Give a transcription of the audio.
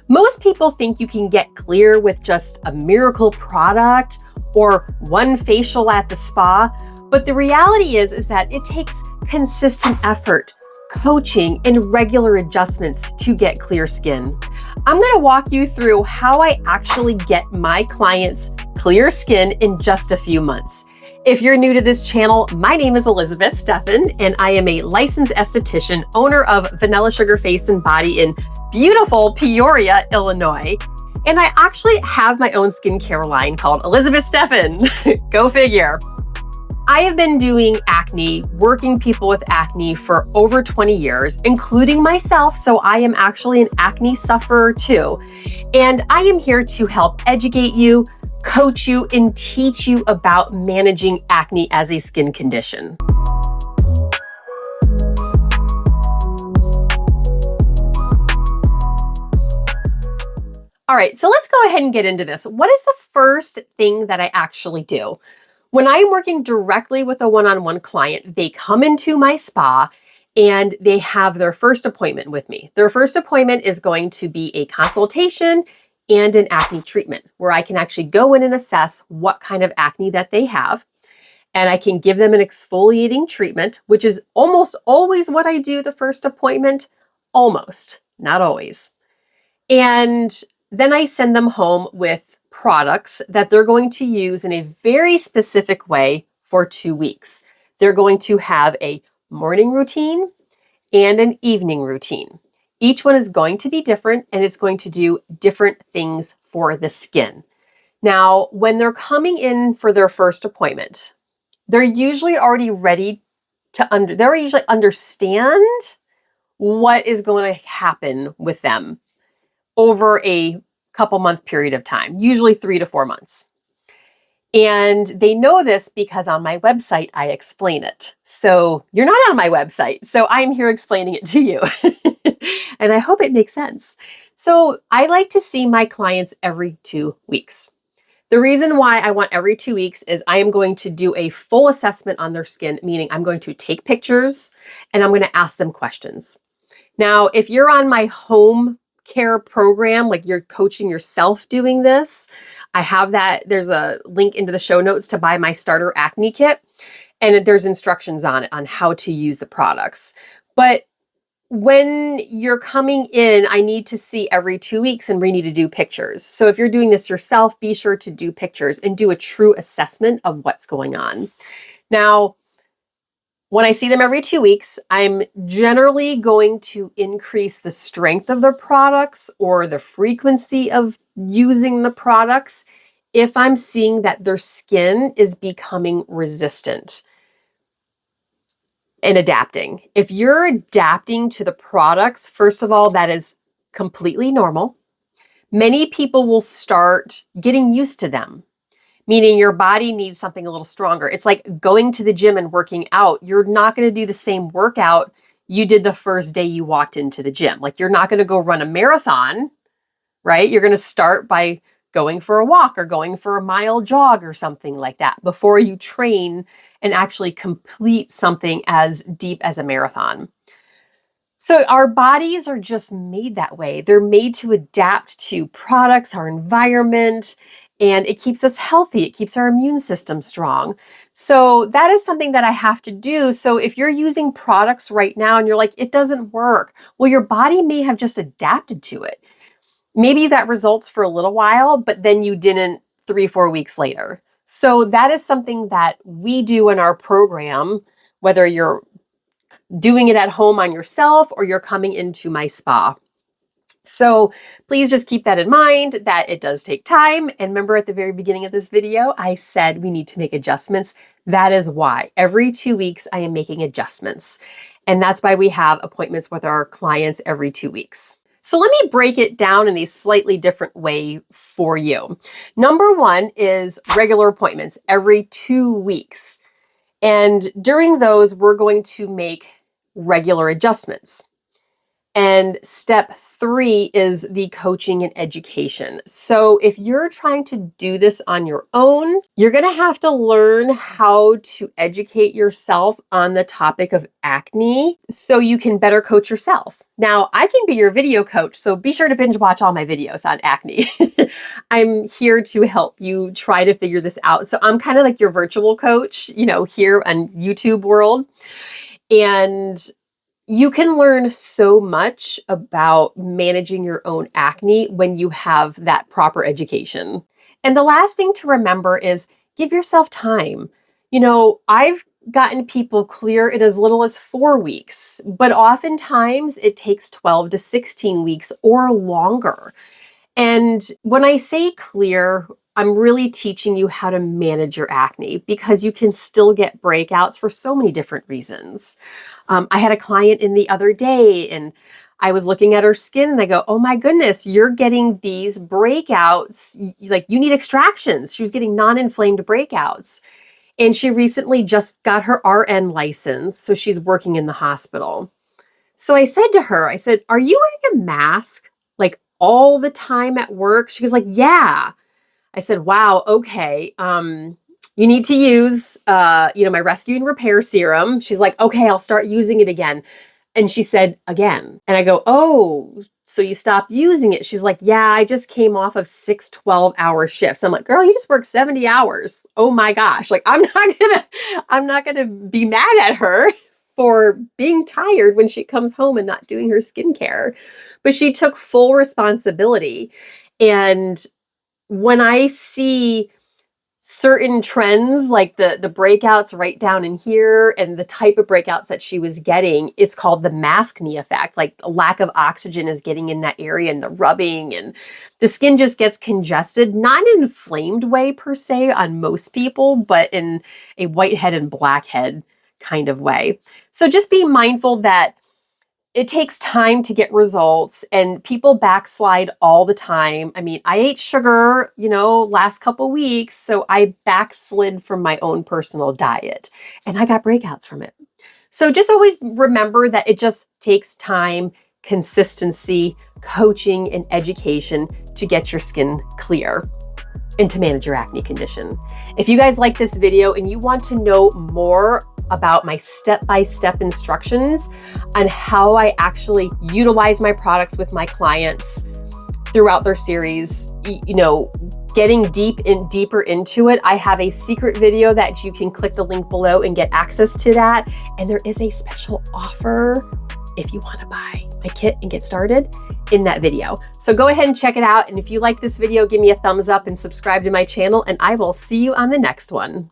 Most people think you can get clear with just a miracle product or one facial at the spa, but the reality is that it takes consistent effort, coaching, and regular adjustments to get clear skin. I'm going to walk you through how I actually get my clients clear skin in just a few months. If you're new to this channel, my name is Elizabeth Steffen, and I am a licensed esthetician, owner of Vanilla Sugar Face and Body in beautiful Peoria, Illinois. And I actually have my own skincare line called Elizabeth Steffen. Go figure. I have been doing acne, working people with acne for over 20 years, including myself. So I am actually an acne sufferer too. And I am here to help educate you, coach you, and teach you about managing acne as a skin condition. All right, so let's go ahead and get into this. What is the first thing that I actually do? When I'm working directly with a one-on-one client, they come into my spa and they have their first appointment with me. Their first appointment is going to be a consultation and an acne treatment where I can actually go in and assess what kind of acne that they have. And I can give them an exfoliating treatment, which is almost always what I do the first appointment. Almost, not always. And then I send them home with products that they're going to use in a very specific way for 2 weeks. They're going to have a morning routine and an evening routine. Each one is going to be different and it's going to do different things for the skin. Now, when they're coming in for their first appointment, they're usually already ready to they usually understand what is going to happen with them over a couple month period of time, usually 3 to 4 months. And they know this because on my website, I explain it. So you're not on my website, so I'm here explaining it to you. And I hope it makes sense. So I like to see my clients every 2 weeks. The reason why I want every 2 weeks is I am going to do a full assessment on their skin, meaning I'm going to take pictures and I'm going to ask them questions. Now, if you're on my home care program, like you're coaching yourself doing this, I have that. There's a link into the show notes to buy my starter acne kit. And there's instructions on it on how to use the products. But when you're coming in, I need to see every 2 weeks and we need to do pictures. So if you're doing this yourself, be sure to do pictures and do a true assessment of what's going on. Now, when I see them every 2 weeks, I'm generally going to increase the strength of the products or the frequency of using the products if I'm seeing that their skin is becoming resistant and adapting. If you're adapting to the products, first of all, that is completely normal. Many people will start getting used to them, meaning your body needs something a little stronger. It's like going to the gym and working out. You're not going to do the same workout you did the first day you walked into the gym. Like you're not going to go run a marathon, right? You're going to start by going for a walk or going for a mile jog or something like that before you train and actually complete something as deep as a marathon. So our bodies are just made that way. They're made to adapt to products, our environment, and it keeps us healthy. It keeps our immune system strong. So that is something that I have to do. So if you're using products right now and you're like, it doesn't work, well, your body may have just adapted to it. Maybe you got results for a little while, but then you didn't 3-4 weeks later. So that is something that we do in our program, whether you're doing it at home on yourself or you're coming into my spa. So please just keep that in mind that it does take time. And remember at the very beginning of this video, I said we need to make adjustments. That is why every 2 weeks I am making adjustments. And that's why we have appointments with our clients every 2 weeks. So let me break it down in a slightly different way for you. Number one is regular appointments every 2 weeks. And during those, we're going to make regular adjustments. And step 3 is the coaching and education. So if you're trying to do this on your own, you're going to have to learn how to educate yourself on the topic of acne so you can better coach yourself. Now, I can be your video coach, so be sure to binge watch all my videos on acne. I'm here to help you try to figure this out. So I'm kind of like your virtual coach, here on YouTube world. And you can learn so much about managing your own acne when you have that proper education. And the last thing to remember is give yourself time. I've gotten people clear in as little as 4 weeks, but oftentimes it takes 12 to 16 weeks or longer. And when I say clear, I'm really teaching you how to manage your acne because you can still get breakouts for so many different reasons. I had a client in the other day and I was looking at her skin and I go, oh my goodness, you're getting these breakouts. Like you need extractions. She was getting non-inflamed breakouts. And she recently just got her RN license. So she's working in the hospital. So I said to her, are you wearing a mask like all the time at work? She was like, yeah. I said, wow, okay. You need to use, my rescue and repair serum. She's like, okay, I'll start using it again. And she said, again. And I go, oh, so you stopped using it? She's like, yeah, I just came off of 6 12-hour shifts. I'm like, girl, you just worked 70 hours. Oh my gosh. Like, I'm not gonna be mad at her for being tired when she comes home and not doing her skincare. But she took full responsibility. And when I see certain trends like the breakouts right down in here and the type of breakouts that she was getting, it's called the maskne effect. Like a lack of oxygen is getting in that area and the rubbing and the skin just gets congested, not in an inflamed way per se on most people, but in a whitehead and blackhead kind of way. So just be mindful that it takes time to get results and people backslide all the time. I mean, I ate sugar, last couple weeks, so I backslid from my own personal diet and I got breakouts from it. So just always remember that it just takes time, consistency, coaching, and education to get your skin clear and to manage your acne condition. If you guys like this video and you want to know more about my step-by-step instructions on how I actually utilize my products with my clients throughout their series, getting deeper into it, I have a secret video that you can click the link below and get access to that. And there is a special offer if you want to buy my kit and get started in that video. So go ahead and check it out. And if you like this video, give me a thumbs up and subscribe to my channel, and I will see you on the next one.